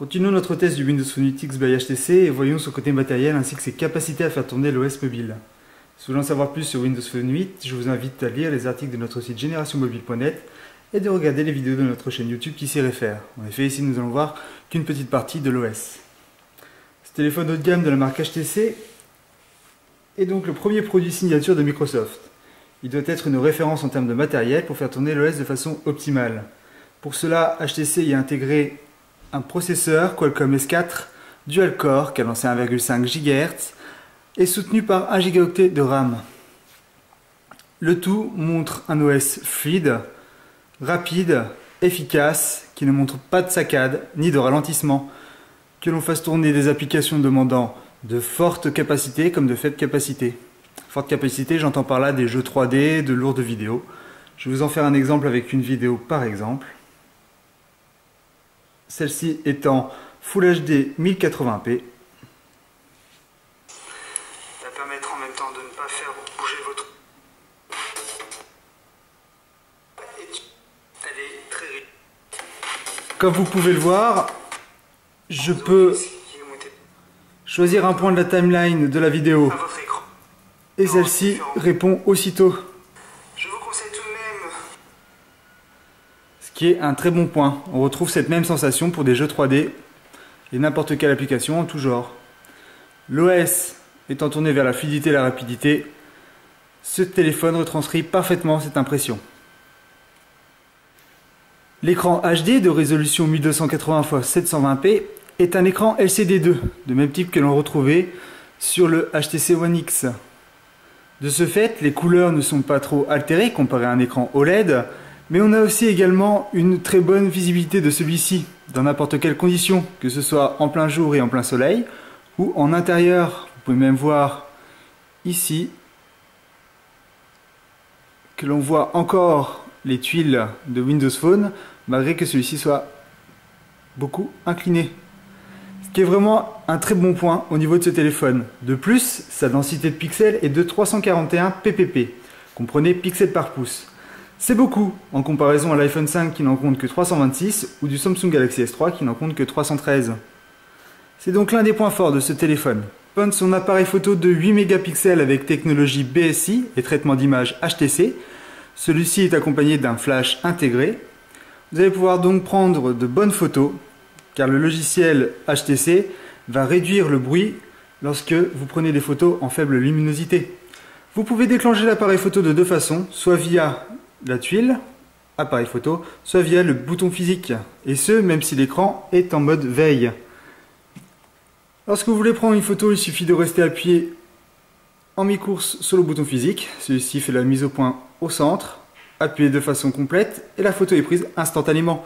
Continuons notre test du Windows Phone 8 X by HTC et voyons son côté matériel ainsi que ses capacités à faire tourner l'OS mobile. Si vous voulez en savoir plus sur Windows Phone 8, je vous invite à lire les articles de notre site générationmobile.net et de regarder les vidéos de notre chaîne YouTube qui s'y réfèrent. En effet, ici nous allons voir qu'une petite partie de l'OS. Ce téléphone haut de gamme de la marque HTC est donc le premier produit signature de Microsoft. Il doit être une référence en termes de matériel pour faire tourner l'OS de façon optimale. Pour cela, HTC y a intégré un processeur Qualcomm S4 dual-core cadencé à 1,5 GHz et soutenu par 1 Go de RAM. Le tout montre un OS fluide, rapide, efficace, qui ne montre pas de saccade ni de ralentissement, que l'on fasse tourner des applications demandant de fortes capacités comme de faibles capacités. Forte capacité, j'entends par là des jeux 3D, de lourdes vidéos. Je vais vous en faire un exemple avec une vidéo par exemple. Celle-ci étant Full HD 1080p. Ça va permettre en même temps de ne pas faire bouger votre... Elle est très riche. Comme vous pouvez le voir, je peux choisir un point de la timeline de la vidéo et celle-ci répond aussitôt. Je vous conseille tout de même... Ce qui est un très bon point. On retrouve cette même sensation pour des jeux 3D et n'importe quelle application en tout genre. L'OS étant tourné vers la fluidité et la rapidité, ce téléphone retranscrit parfaitement cette impression. L'écran HD de résolution 1280 x 720p est un écran LCD2, de même type que l'on retrouvait sur le HTC One X. De ce fait, les couleurs ne sont pas trop altérées comparé à un écran OLED, mais on a aussi également une très bonne visibilité de celui-ci, dans n'importe quelle condition, que ce soit en plein jour et en plein soleil, ou en intérieur. Vous pouvez même voir ici que l'on voit encore les tuiles de Windows Phone, malgré que celui-ci soit beaucoup incliné. Ce qui est vraiment un très bon point au niveau de ce téléphone. De plus, sa densité de pixels est de 341 ppp, comprenez pixels par pouce. C'est beaucoup en comparaison à l'iPhone 5 qui n'en compte que 326 ou du Samsung Galaxy S3 qui n'en compte que 313. C'est donc l'un des points forts de ce téléphone. Son appareil photo de 8 mégapixels avec technologie BSI et traitement d'image HTC. Celui-ci est accompagné d'un flash intégré. Vous allez pouvoir donc prendre de bonnes photos car le logiciel HTC va réduire le bruit lorsque vous prenez des photos en faible luminosité. Vous pouvez déclencher l'appareil photo de deux façons, soit via la tuile, appareil photo, soit via le bouton physique, et ce même si l'écran est en mode veille. Lorsque vous voulez prendre une photo, il suffit de rester appuyé en mi-course sur le bouton physique, celui-ci fait la mise au point au centre, appuyez de façon complète et la photo est prise instantanément.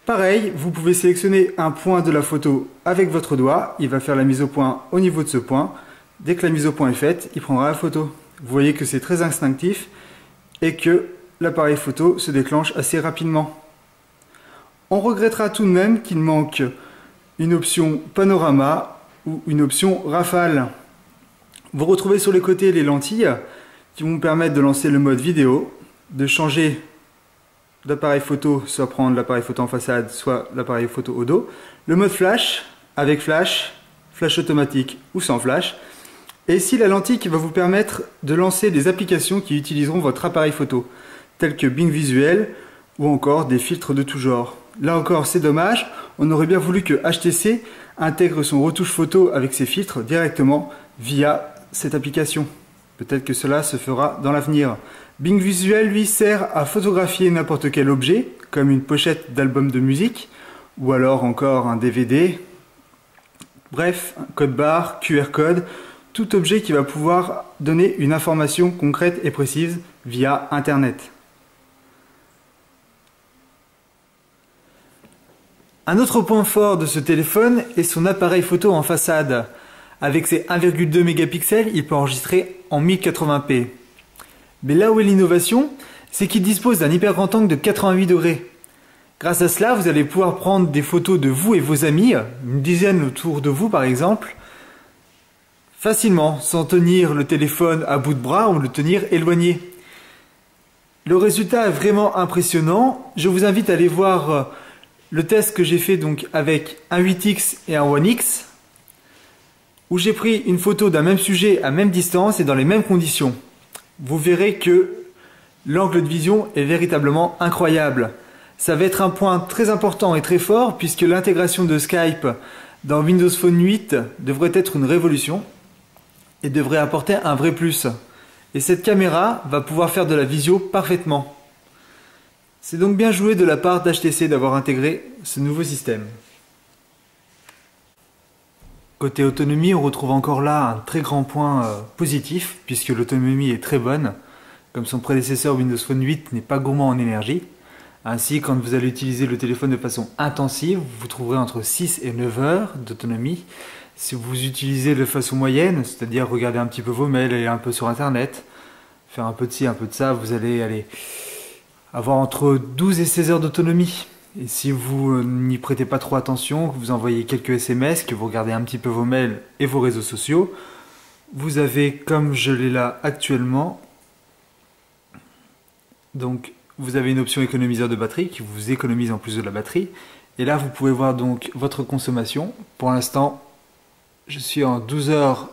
Pareil, vous pouvez sélectionner un point de la photo avec votre doigt, il va faire la mise au point au niveau de ce point. Dès que la mise au point est faite, il prendra la photo. Vous voyez que c'est très instinctif et que l'appareil photo se déclenche assez rapidement. On regrettera tout de même qu'il manque une option panorama ou une option rafale. Vous retrouvez sur les côtés les lentilles qui vont permettre de lancer le mode vidéo, de changer d'appareil photo, soit prendre l'appareil photo en façade, soit l'appareil photo au dos. Le mode flash, avec flash, flash automatique ou sans flash. Et ici la lentille qui va vous permettre de lancer des applications qui utiliseront votre appareil photo, telles que Bing Visual ou encore des filtres de tout genre. Là encore c'est dommage, on aurait bien voulu que HTC intègre son retouche photo avec ses filtres directement via cette application. Peut-être que cela se fera dans l'avenir. Bing Visual, lui, sert à photographier n'importe quel objet, comme une pochette d'album de musique, ou alors encore un DVD. Bref, un code barre, QR code, tout objet qui va pouvoir donner une information concrète et précise via Internet. Un autre point fort de ce téléphone est son appareil photo en façade. Avec ses 1,2 mégapixels, il peut enregistrer en 1080p. Mais là où est l'innovation, c'est qu'il dispose d'un hyper grand angle de 88 degrés. Grâce à cela, vous allez pouvoir prendre des photos de vous et vos amis, une dizaine autour de vous par exemple, facilement, sans tenir le téléphone à bout de bras ou le tenir éloigné. Le résultat est vraiment impressionnant. Je vous invite à aller voir le test que j'ai fait donc avec un 8X et un One X, où j'ai pris une photo d'un même sujet à même distance et dans les mêmes conditions. Vous verrez que l'angle de vision est véritablement incroyable. Ça va être un point très important et très fort puisque l'intégration de Skype dans Windows Phone 8 devrait être une révolution et devrait apporter un vrai plus. Et cette caméra va pouvoir faire de la visio parfaitement. C'est donc bien joué de la part d'HTC d'avoir intégré ce nouveau système. Côté autonomie, on retrouve encore là un très grand point positif puisque l'autonomie est très bonne. Comme son prédécesseur Windows Phone 8 n'est pas gourmand en énergie. Ainsi, quand vous allez utiliser le téléphone de façon intensive, vous trouverez entre 6 et 9 heures d'autonomie. Si vous utilisez de façon moyenne, c'est-à-dire regarder un petit peu vos mails, aller un peu sur internet, faire un peu de ci, un peu de ça, vous allez avoir entre 12 et 16 heures d'autonomie. Et si vous n'y prêtez pas trop attention, que vous envoyez quelques SMS, que vous regardez un petit peu vos mails et vos réseaux sociaux, vous avez, comme je l'ai là actuellement, donc vous avez une option économiseur de batterie qui vous économise en plus de la batterie. Et là, vous pouvez voir donc votre consommation. Pour l'instant, je suis en 12 heures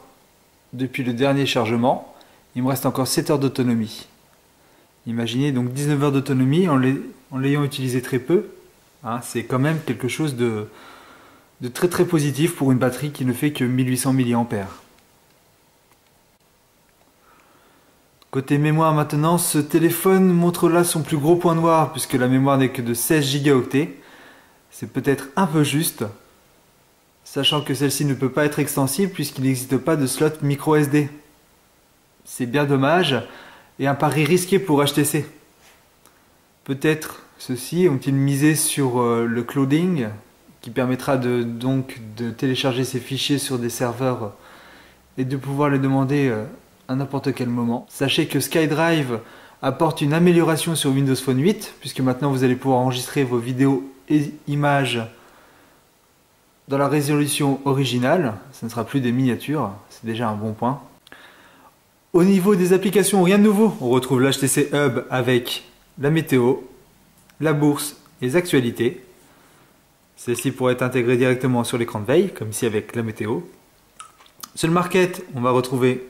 depuis le dernier chargement. Il me reste encore 7 heures d'autonomie. Imaginez donc 19 heures d'autonomie en l'ayant utilisé très peu. Hein, c'est quand même quelque chose de très très positif pour une batterie qui ne fait que 1800 mAh. Côté mémoire maintenant, ce téléphone montre là son plus gros point noir puisque la mémoire n'est que de 16 Go. C'est peut-être un peu juste, sachant que celle-ci ne peut pas être extensible puisqu'il n'existe pas de slot micro SD. C'est bien dommage et un pari risqué pour HTC. Peut-être ceux-ci ont-ils misé sur le clouding qui permettra donc de télécharger ces fichiers sur des serveurs et de pouvoir les demander à n'importe quel moment. Sachez que SkyDrive apporte une amélioration sur Windows Phone 8 puisque maintenant vous allez pouvoir enregistrer vos vidéos et images dans la résolution originale. Ce ne sera plus des miniatures, c'est déjà un bon point. Au niveau des applications, rien de nouveau. On retrouve l'HTC Hub avec la météo, la bourse et les actualités. Celle-ci pourrait être intégrée directement sur l'écran de veille, comme ici avec la météo. Sur le Market, on va retrouver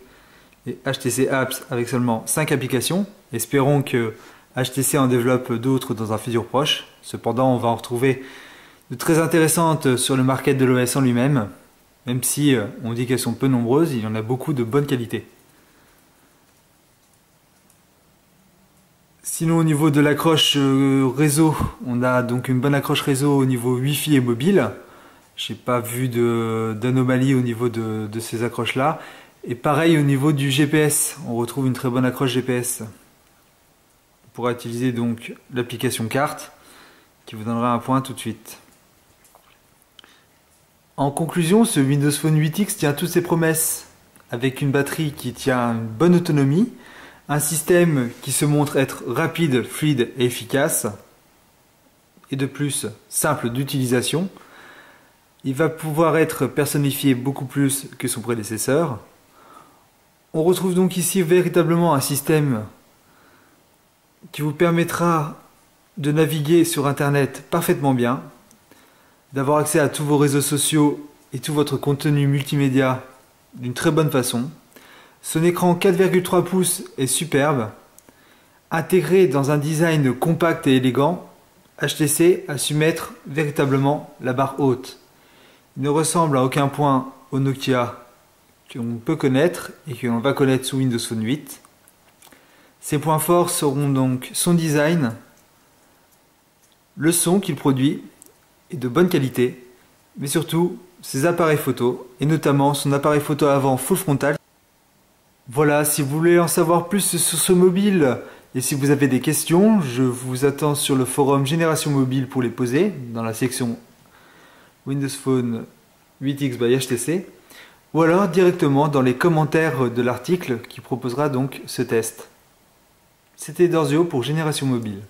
les HTC Apps avec seulement 5 applications. Espérons que HTC en développe d'autres dans un futur proche. Cependant, on va en retrouver de très intéressantes sur le Market de l'OS en lui-même. Même si on dit qu'elles sont peu nombreuses, il y en a beaucoup de bonne qualité. Sinon, au niveau de l'accroche réseau, on a donc une bonne accroche réseau au niveau Wi-Fi et mobile. Je n'ai pas vu d'anomalie au niveau de ces accroches-là. Et pareil au niveau du GPS, on retrouve une très bonne accroche GPS. On pourra utiliser donc l'application carte qui vous donnera un point tout de suite. En conclusion, ce Windows Phone 8X tient toutes ses promesses avec une batterie qui tient une bonne autonomie, un système qui se montre être rapide, fluide et efficace, et de plus simple d'utilisation. Il va pouvoir être personnifié beaucoup plus que son prédécesseur. On retrouve donc ici véritablement un système qui vous permettra de naviguer sur Internet parfaitement bien, d'avoir accès à tous vos réseaux sociaux et tout votre contenu multimédia d'une très bonne façon. Son écran 4,3 pouces est superbe. Intégré dans un design compact et élégant, HTC a su mettre véritablement la barre haute. Il ne ressemble à aucun point au Nokia qu'on peut connaître et que l'on va connaître sous Windows Phone 8. Ses points forts seront donc son design, le son qu'il produit est de bonne qualité, mais surtout ses appareils photo et notamment son appareil photo avant full frontal. Voilà, si vous voulez en savoir plus sur ce mobile et si vous avez des questions, je vous attends sur le forum Génération Mobile pour les poser dans la section Windows Phone 8X by HTC ou alors directement dans les commentaires de l'article qui proposera donc ce test. C'était Dorzio pour Génération Mobile.